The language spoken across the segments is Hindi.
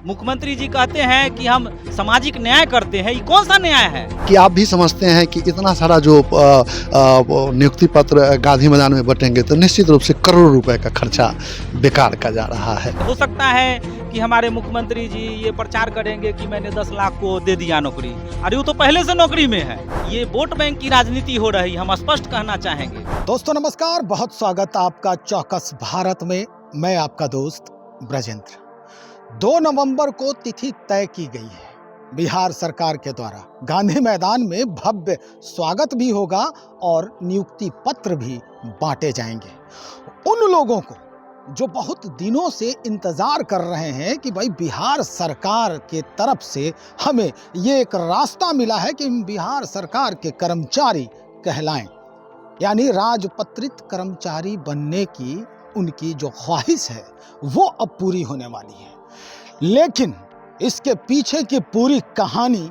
मुख्यमंत्री जी कहते हैं कि हम सामाजिक न्याय करते हैं, ये कौन सा न्याय है? कि आप भी समझते हैं कि इतना सारा जो नियुक्ति पत्र गांधी मैदान में बटेंगे तो निश्चित रूप से करोड़ों रुपए का खर्चा बेकार का जा रहा है। हो सकता है कि हमारे मुख्यमंत्री जी ये प्रचार करेंगे कि मैंने 10 लाख को दे दिया नौकरी, अरे वो तो पहले से नौकरी में है। ये वोट बैंक की राजनीति हो रही, हम स्पष्ट कहना चाहेंगे। दोस्तों नमस्कार, बहुत स्वागत आपका चौकस भारत में। मैं आपका दोस्त ब्रजेंद्र। 2 नवंबर को तिथि तय की गई है बिहार सरकार के द्वारा। गांधी मैदान में भव्य स्वागत भी होगा और नियुक्ति पत्र भी बांटे जाएंगे उन लोगों को जो बहुत दिनों से इंतजार कर रहे हैं कि भाई बिहार सरकार के तरफ से हमें ये एक रास्ता मिला है कि हम बिहार सरकार के कर्मचारी कहलाएं, यानी राजपत्रित कर्मचारी बनने की उनकी जो ख्वाहिश है वो अब पूरी होने वाली है। लेकिन इसके पीछे की पूरी कहानी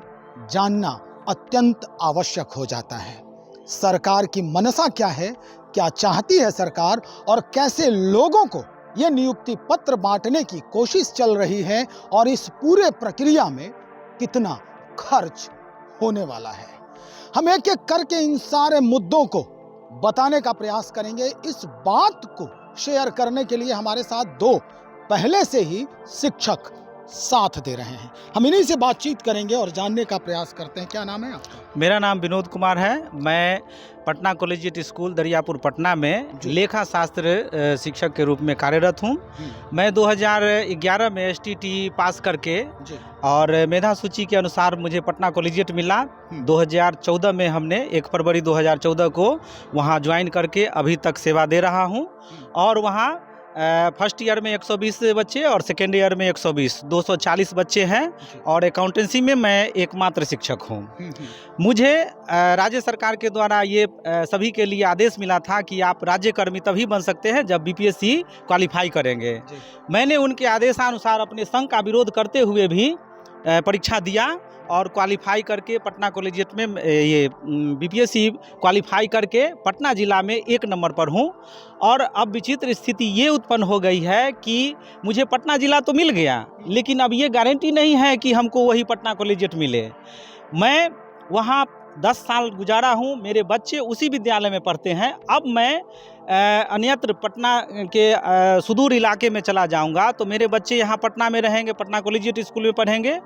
जानना अत्यंत आवश्यक हो जाता है। सरकार की मनसा क्या है, क्या चाहती है सरकार, और कैसे लोगों को ये नियुक्ति पत्र बांटने की कोशिश चल रही है, और इस पूरे प्रक्रिया में कितना खर्च होने वाला है। हम एक एक करके इन सारे मुद्दों को बताने का प्रयास करेंगे। इस बात को शेयर करने के लिए हमारे साथ 2 पहले से ही शिक्षक साथ दे रहे हैं। हम इन्हीं से बातचीत करेंगे और जानने का प्रयास करते हैं। क्या नाम है आपका? मेरा नाम विनोद कुमार है। मैं पटना कॉलेजिएट स्कूल दरियापुर पटना में लेखा शास्त्र शिक्षक के रूप में कार्यरत हूँ। मैं 2011 में STT पास करके और मेधा सूची के अनुसार मुझे पटना कॉलेजिएट मिला। 2014 में हमने 1 फरवरी 2014 को वहाँ ज्वाइन करके अभी तक सेवा दे रहा हूँ। और वहाँ फर्स्ट ईयर में 120 बच्चे और सेकेंड ईयर में 120, 240 बच्चे हैं। और अकाउंटेंसी में मैं एकमात्र शिक्षक हूँ। मुझे राज्य सरकार के द्वारा ये सभी के लिए आदेश मिला था कि आप राज्यकर्मी तभी बन सकते हैं जब BPSC क्वालिफाई करेंगे। मैंने उनके आदेशानुसार अपने संघ का विरोध करते हुए भी परीक्षा दिया और क्वालिफाई करके पटना कॉलेजिएट में ये BPSC क्वालिफाई करके पटना ज़िला में 1 नंबर पर हूँ। और अब विचित्र स्थिति ये उत्पन्न हो गई है कि मुझे पटना ज़िला तो मिल गया, लेकिन अब ये गारंटी नहीं है कि हमको वही पटना कॉलेजिएट मिले। मैं वहाँ 10 साल गुजारा हूँ, मेरे बच्चे उसी विद्यालय में पढ़ते हैं। अब मैं अन्यत्र पटना के सुदूर इलाके में चला जाऊंगा तो मेरे बच्चे यहाँ पटना में रहेंगे, पटना कॉलेजिएट स्कूल में पढ़ेंगे,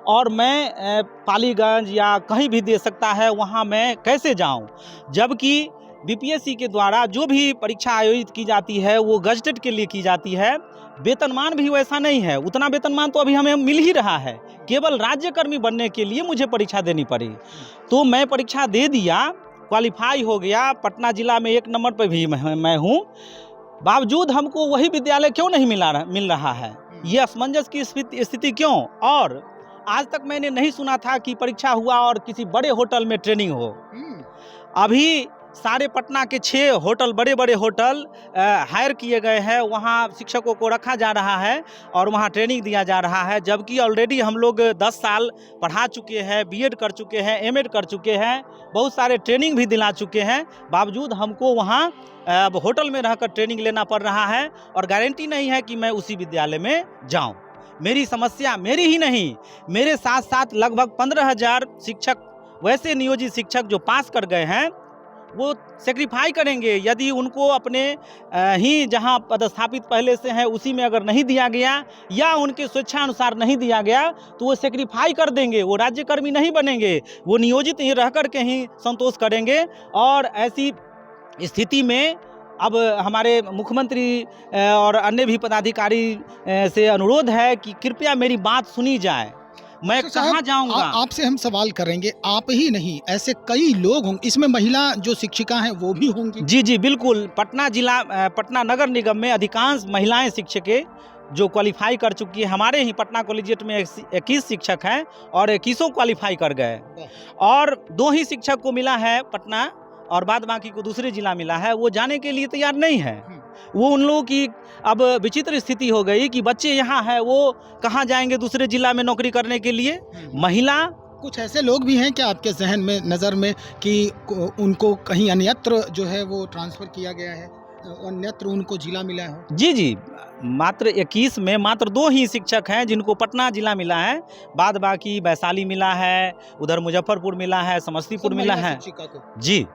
और मैं पालीगंज या कहीं भी दे सकता है वहाँ मैं कैसे जाऊँ। जबकि BPSC के द्वारा जो भी परीक्षा आयोजित की जाती है वो गजटेड के लिए की जाती है। वेतनमान भी वैसा नहीं है, उतना वेतनमान तो अभी हमें मिल ही रहा है। केवल राज्यकर्मी बनने के लिए मुझे परीक्षा देनी पड़ी, तो मैं परीक्षा दे दिया, क्वालिफाई हो गया। पटना ज़िला में 1 नंबर पर भी मैं हूँ। बावजूद हमको वही विद्यालय क्यों नहीं मिल रहा है? ये असमंजस की स्थिति क्यों? और आज तक मैंने नहीं सुना था कि परीक्षा हुआ और किसी बड़े होटल में ट्रेनिंग हो। अभी सारे पटना के 6 होटल, बड़े बड़े होटल हायर किए गए हैं, वहाँ शिक्षकों को रखा जा रहा है और वहाँ ट्रेनिंग दिया जा रहा है। जबकि ऑलरेडी हम लोग 10 साल पढ़ा चुके हैं, BEd कर चुके हैं, MAd कर चुके हैं, बहुत सारे ट्रेनिंग भी दिला चुके हैं। बावजूद हमको वहाँ होटल में रहकर ट्रेनिंग लेना पड़ रहा है और गारंटी नहीं है कि मैं उसी विद्यालय में जाऊँ। मेरी समस्या मेरी ही नहीं, मेरे साथ साथ लगभग 15,000 शिक्षक, वैसे नियोजित शिक्षक जो पास कर गए हैं, वो सेक्रीफाई करेंगे। यदि उनको अपने ही जहां पदस्थापित पहले से हैं उसी में अगर नहीं दिया गया या उनके स्वेच्छानुसार नहीं दिया गया तो वो सेक्रीफाई कर देंगे, वो राज्यकर्मी नहीं बनेंगे, वो नियोजित ही रह कर के ही संतोष करेंगे। और ऐसी स्थिति में अब हमारे मुख्यमंत्री और अन्य भी पदाधिकारी से अनुरोध है कि कृपया मेरी बात सुनी जाए। मैं कहाँ जाऊंगा? आपसे हम सवाल करेंगे। आप ही नहीं, ऐसे कई लोग होंगे, इसमें महिला जो शिक्षिका हैं वो भी होंगी। जी बिल्कुल। पटना जिला, पटना नगर निगम में अधिकांश महिलाएं शिक्षकें जो क्वालिफाई कर चुकी है। हमारे ही पटना कॉलेजिएट में 21 शिक्षक हैं और 21 क्वालिफाई कर गए, और 2 ही शिक्षक को मिला है पटना और बाद बाकी को दूसरे जिला मिला है। वो जाने के लिए तैयार नहीं है। वो उन लोगों की अब विचित्र स्थिति हो गई कि बच्चे यहाँ हैं, वो कहाँ जाएंगे दूसरे जिला में नौकरी करने के लिए। महिला कुछ ऐसे लोग भी हैं क्या आपके जहन में, नज़र में, कि उनको कहीं अन्यत्र जो है वो ट्रांसफ़र किया गया है, अन्यत्र उनको जिला मिला है? जी मात्र 21 में मात्र 2 ही शिक्षक हैं जिनको पटना जिला मिला है, बाद बाकी वैशाली मिला है, उधर मुजफ्फरपुर मिला है, समस्तीपुर मिला है। शिक्षिका को। जी।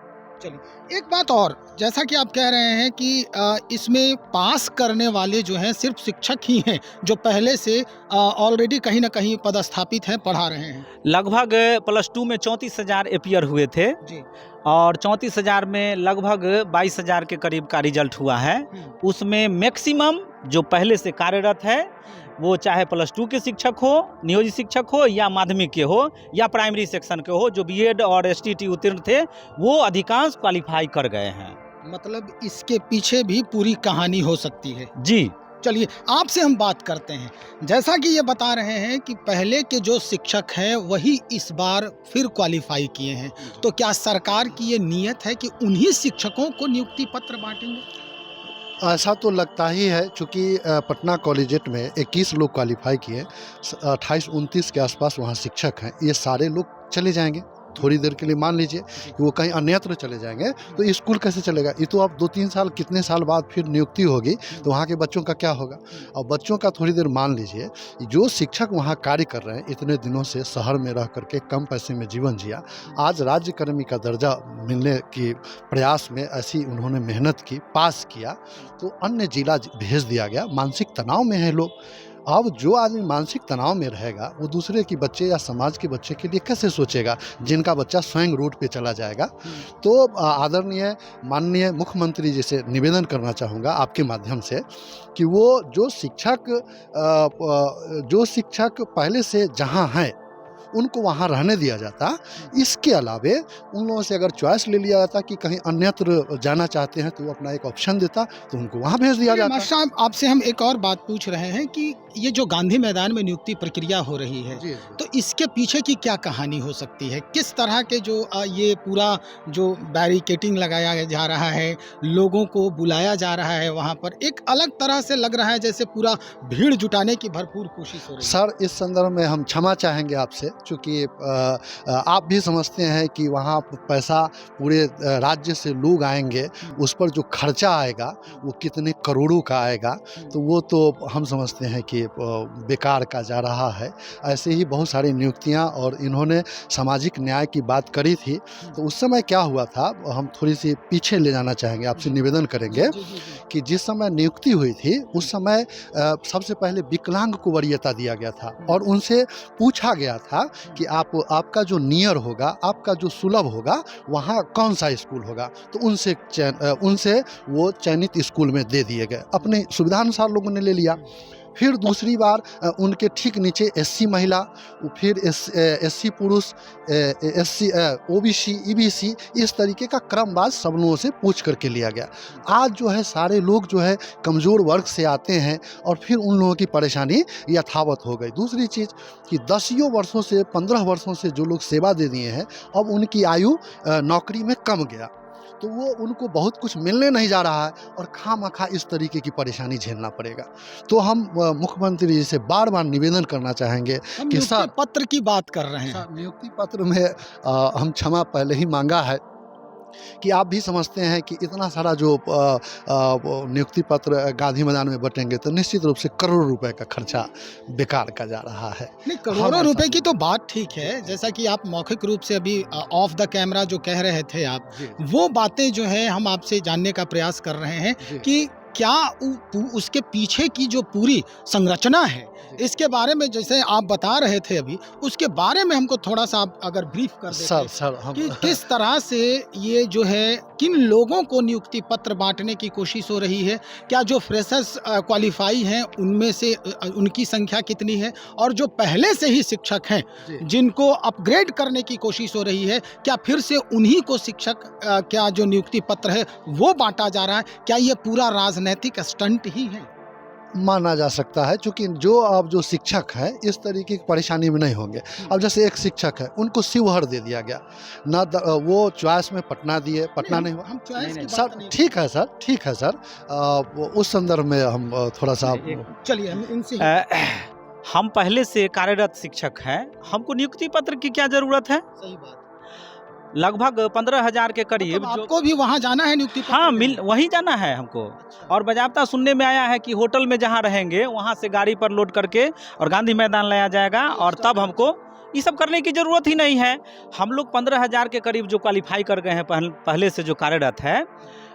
चलिए, एक बात और, जैसा कि आप कह रहे हैं कि इसमें पास करने वाले जो हैं सिर्फ शिक्षक ही हैं जो पहले से ऑलरेडी कहीं ना कहीं पदस्थापित हैं, पढ़ा रहे हैं। लगभग +2 में 34,000 एपियर हुए थे जी। और 34,000 में लगभग 22,000 के करीब का रिजल्ट हुआ है। उसमें मैक्सिमम जो पहले से कार्यरत है वो चाहे +2 के शिक्षक हो, नियोजित शिक्षक हो, या माध्यमिक के हो, या प्राइमरी सेक्शन के हो, जो बीएड और एसटीटी उत्तीर्ण थे वो अधिकांश क्वालिफाई कर गए हैं। मतलब इसके पीछे भी पूरी कहानी हो सकती है। जी। चलिए, आपसे हम बात करते हैं। जैसा कि ये बता रहे हैं कि पहले के जो शिक्षक हैं वही इस बार फिर क्वालिफाई किए हैं, तो क्या सरकार की ये नीयत है कि उन्हीं शिक्षकों को नियुक्ति पत्र बांटेंगे? ऐसा तो लगता ही है, चूँकि पटना कॉलेजिएट में 21 लोग क्वालिफाई किए, 28-29 के आसपास वहाँ शिक्षक हैं। ये सारे लोग चले जाएंगे थोड़ी देर के लिए, मान लीजिए कि वो कहीं अन्यत्र चले जाएंगे, तो स्कूल कैसे चलेगा? ये तो अब 2-3 साल, कितने साल बाद फिर नियुक्ति होगी, तो वहाँ के बच्चों का क्या होगा? और बच्चों का थोड़ी देर मान लीजिए, जो शिक्षक वहाँ कार्य कर रहे हैं, इतने दिनों से शहर में रह करके कम पैसे में जीवन जिया, आज राज्यकर्मी का दर्जा मिलने के प्रयास में ऐसी उन्होंने मेहनत की, पास किया, तो अन्य जिला भेज दिया गया। मानसिक तनाव में है लोग। अब जो आदमी मानसिक तनाव में रहेगा वो दूसरे के बच्चे या समाज के बच्चे के लिए कैसे सोचेगा, जिनका बच्चा स्वयं रोड पे चला जाएगा। तो आदरणीय माननीय मुख्यमंत्री जी से निवेदन करना चाहूँगा आपके माध्यम से कि वो जो शिक्षक पहले से जहाँ हैं उनको वहाँ रहने दिया जाता। इसके अलावे उन लोगों से अगर चॉइस ले लिया जाता कि कहीं अन्यत्र जाना चाहते हैं तो वो अपना एक ऑप्शन देता, तो उनको वहाँ भेज दिया जाता। मास्टर साहब, आपसे हम एक और बात पूछ रहे हैं कि ये जो गांधी मैदान में नियुक्ति प्रक्रिया हो रही है, जी। तो इसके पीछे की क्या कहानी हो सकती है? किस तरह के जो ये पूरा जो बैरिकेटिंग लगाया जा रहा है, लोगों को बुलाया जा रहा है, वहाँ पर एक अलग तरह से लग रहा है जैसे पूरा भीड़ जुटाने की भरपूर कोशिश हो रही है। सर, इस संदर्भ में हम क्षमा चाहेंगे आपसे, चूँकि आप भी समझते हैं कि वहाँ पैसा पूरे राज्य से लोग आएंगे, उस पर जो खर्चा आएगा वो कितने करोड़ों का आएगा, तो वो तो हम समझते हैं कि बेकार का जा रहा है। ऐसे ही बहुत सारी नियुक्तियां, और इन्होंने सामाजिक न्याय की बात करी थी, तो उस समय क्या हुआ था, हम थोड़ी सी पीछे ले जाना चाहेंगे, आपसे निवेदन करेंगे कि जिस समय नियुक्ति हुई थी उस समय सबसे पहले विकलांग को वरीयता दिया गया था और उनसे पूछा गया था कि आपका जो नियर होगा, आपका जो सुलभ होगा, वहाँ कौन सा स्कूल होगा, तो उनसे वो चयनित स्कूल में दे दिए गए। अपने सुविधानुसार लोगों ने ले लिया। फिर दूसरी बार उनके ठीक नीचे एससी महिला, फिर एससी पुरुष, एससी ओबीसी, ईबीसी, इस तरीके का क्रमवार सब लोगों से पूछ करके लिया गया। आज जो है सारे लोग जो है कमज़ोर वर्ग से आते हैं और फिर उन लोगों की परेशानी यथावत हो गई। दूसरी चीज़ कि 10 वर्षों से 15 वर्षों से जो लोग सेवा दे दिए हैं, अब उनकी आयु नौकरी में कम गया, तो वो उनको बहुत कुछ मिलने नहीं जा रहा है और खामखा इस तरीके की परेशानी झेलना पड़ेगा। तो हम मुख्यमंत्री जी से बार बार निवेदन करना चाहेंगे कि सर, पत्र की बात कर रहे हैं, नियुक्ति पत्र में हम क्षमा पहले ही मांगा है कि आप भी समझते हैं कि इतना सारा जो नियुक्ति पत्र गांधी मैदान में बटेंगे तो निश्चित रूप से करोड़ों रुपए का खर्चा बेकार का जा रहा है। नहीं, करोड़ों रुपए की तो बात ठीक है, जैसा कि आप मौखिक रूप से अभी ऑफ द कैमरा जो कह रहे थे आप, वो बातें जो है हम आपसे जानने का प्रयास कर रहे हैं कि क्या उसके पीछे की जो पूरी संरचना है, इसके बारे में जैसे आप बता रहे थे अभी, उसके बारे में हमको थोड़ा सा आप अगर ब्रीफ कर देते सर हम कि किस तरह से ये जो है किन लोगों को नियुक्ति पत्र बांटने की कोशिश हो रही है, क्या जो फ्रेशर्स क्वालिफाई हैं उनमें से उनकी संख्या कितनी है, और जो पहले से ही शिक्षक हैं जिनको अपग्रेड करने की कोशिश हो रही है, क्या फिर से उन्हीं को शिक्षक क्या जो नियुक्ति पत्र है वो बांटा जा रहा है? क्या ये पूरा राजनीतिक स्टंट ही है? माना जा सकता है, क्योंकि जो शिक्षक है इस तरीके की परेशानी में नहीं होंगे। अब जैसे एक शिक्षक है, उनको शिवहर दे दिया गया ना, वो चॉइस में पटना दिए, पटना नहीं हुआ। हम चॉइस की सर बात नहीं, ठीक है सर, ठीक है सर, उस संदर्भ में हम थोड़ा सा चलिए हम इनसे हम पहले से कार्यरत शिक्षक हैं, हमको नियुक्ति पत्र की क्या जरूरत है? सही बात। लगभग 15,000 के करीब मतलब जो आपको भी वहाँ जाना है नियुक्ति पत्र हाँ लेने? वहीं जाना है हमको। और बाज़ाब्ता सुनने में आया है कि होटल में जहाँ रहेंगे वहाँ से गाड़ी पर लोड करके और गांधी मैदान लाया जाएगा और तब हमको ये सब करने की ज़रूरत ही नहीं है। हम लोग 15,000 के करीब जो क्वालिफाई कर गए हैं पहले से जो कार्यरत है,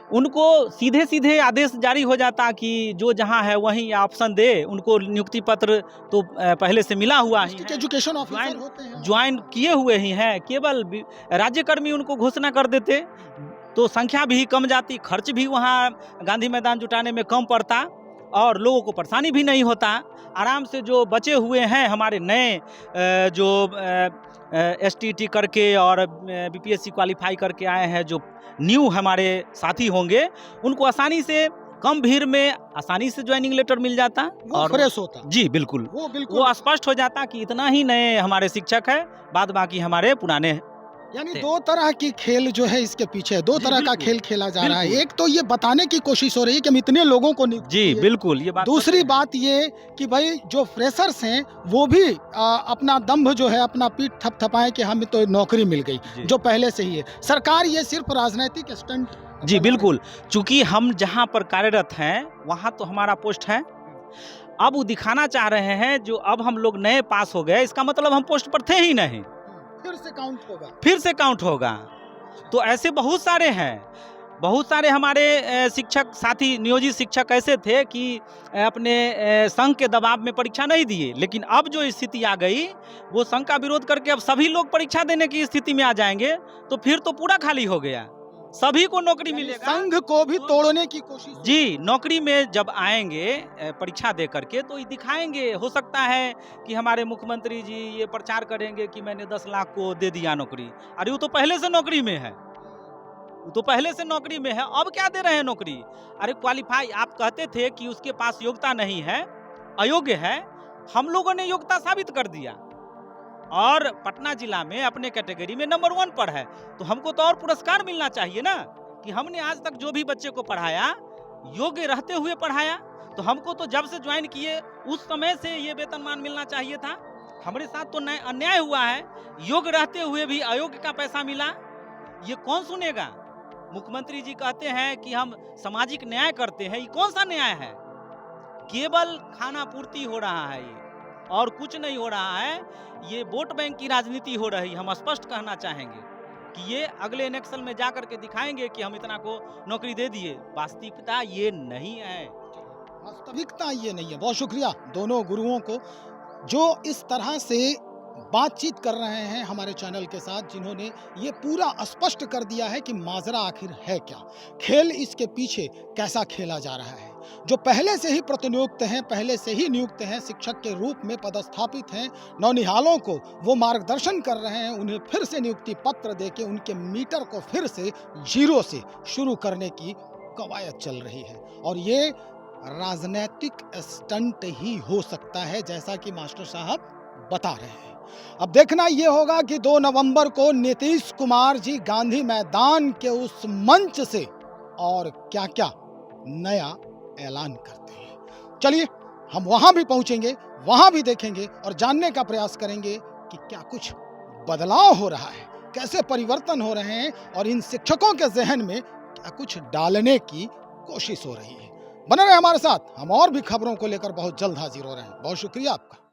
उनको सीधे सीधे आदेश जारी हो जाता कि जो जहाँ है वहीं ऑप्शन दे, उनको नियुक्ति पत्र तो पहले से मिला हुआ ही डिस्ट्रिक्ट है, एजुकेशन ऑफिसर ज्वाइन होते हैं। ज्वाइन किए हुए ही हैं। केवल राज्यकर्मी उनको घोषणा कर देते तो संख्या भी कम जाती, खर्च भी वहाँ गांधी मैदान जुटाने में कम पड़ता और लोगों को परेशानी भी नहीं होता। आराम से जो बचे हुए हैं हमारे नए जो एसटीटी करके और बीपीएससी क्वालिफाई करके आए हैं, जो न्यू हमारे साथी होंगे, उनको आसानी से कम भीड़ में आसानी से ज्वाइनिंग लेटर मिल जाता वो और फ्रेश होता। जी बिल्कुल वो बिल्कुल वो स्पष्ट हो जाता कि इतना ही नए हमारे शिक्षक है, बाद बाकी हमारे पुराने। यानी थे। दो तरह की खेल जो है इसके पीछे, दो जी, तरह का बिल्कुल, खेल खेला जा रहा है। बिल्कुल। एक तो ये बताने की कोशिश हो रही है कि हम इतने लोगों को नियुक्त जी किए। बिल्कुल ये बात दूसरी सही है। बात ये कि भाई जो फ्रेशर्स हैं वो भी अपना दम्भ जो है, अपना पीठ थपथपाएं कि हमें तो नौकरी मिल गई, जी। जो पहले से ही है। सरकार ये सिर्फ राजनीतिक स्टंट जी बिल्कुल, चूंकि हम जहाँ पर कार्यरत हैं वहाँ तो हमारा पोस्ट है। अब वो दिखाना चाह रहे हैं जो अब हम लोग नए पास हो गए, इसका मतलब हम पोस्ट पर थे ही नहीं, फिर से काउंट होगा। फिर से काउंट होगा। तो ऐसे बहुत सारे हैं, बहुत सारे हमारे शिक्षक साथी, नियोजित शिक्षक ऐसे थे कि अपने संघ के दबाव में परीक्षा नहीं दिए, लेकिन अब जो स्थिति आ गई वो संघ का विरोध करके अब सभी लोग परीक्षा देने की स्थिति में आ जाएंगे, तो फिर तो पूरा खाली हो गया, सभी को नौकरी यानी मिलेगा। संघ को भी तोड़ने की कोशिश। जी, नौकरी में जब आएंगे परीक्षा दे करके तो ये दिखाएंगे। हो सकता है कि हमारे मुख्यमंत्री जी ये प्रचार करेंगे कि मैंने 10 लाख को दे दिया नौकरी। अरे वो तो पहले से नौकरी में है, वो तो पहले से नौकरी में है, अब क्या दे रहे हैं नौकरी? अरे क्वालिफाई, आप कहते थे कि उसके पास योग्यता नहीं है, अयोग्य है, हम लोगों ने योग्यता साबित कर दिया और पटना जिला में अपने कैटेगरी में नंबर 1 पर है, तो हमको तो और पुरस्कार मिलना चाहिए ना कि हमने आज तक जो भी बच्चे को पढ़ाया योग्य रहते हुए पढ़ाया। तो हमको तो जब से ज्वाइन किए उस समय से ये वेतनमान मिलना चाहिए था। हमारे साथ तो अन्याय हुआ है, योग्य रहते हुए भी अयोग्य का पैसा मिला, ये कौन सुनेगा? मुख्यमंत्री जी कहते हैं कि हम सामाजिक न्याय करते हैं, ये कौन सा न्याय है? केवल खाना पूर्ति हो रहा है ये, और कुछ नहीं हो रहा है। ये वोट बैंक की राजनीति हो रही, हम स्पष्ट कहना चाहेंगे कि ये अगले इलेक्शन में जाकर के दिखाएंगे कि हम इतना को नौकरी दे दिए। वास्तविकता ये नहीं है, वास्तविकता ये नहीं है। बहुत शुक्रिया दोनों गुरुओं को जो इस तरह से बातचीत कर रहे हैं हमारे चैनल के साथ, जिन्होंने ये पूरा स्पष्ट कर दिया है कि माजरा आखिर है क्या, खेल इसके पीछे कैसा खेला जा रहा है। जो पहले से ही प्रतिनियुक्त हैं, पहले से ही नियुक्त हैं, शिक्षक के रूप में पदस्थापित हैं, नौनिहालों को वो मार्गदर्शन कर रहे हैं, उन्हें फिर से नियुक्ति पत्र देके उनके मीटर को फिर से जीरो से शुरू करने की कवायद चल रही है। और ये राजनीतिक स्टंट ही हो सकता है, जैसा कि मास्टर साहब बता रहे हैं। अब देखना ये होगा कि 2 नवंबर को नीतीश कुमार जी गांधी मैदान के उस मंच से और क्या क्या नया ऐलान करते हैं। चलिए हम वहां भी पहुंचेंगे, वहां भी देखेंगे और जानने का प्रयास करेंगे कि क्या कुछ बदलाव हो रहा है, कैसे परिवर्तन हो रहे हैं और इन शिक्षकों के जहन में क्या कुछ डालने की कोशिश हो रही है। बने रहे हमारे साथ, हम और भी खबरों को लेकर बहुत जल्द हाजिर हो रहे हैं। बहुत शुक्रिया आपका।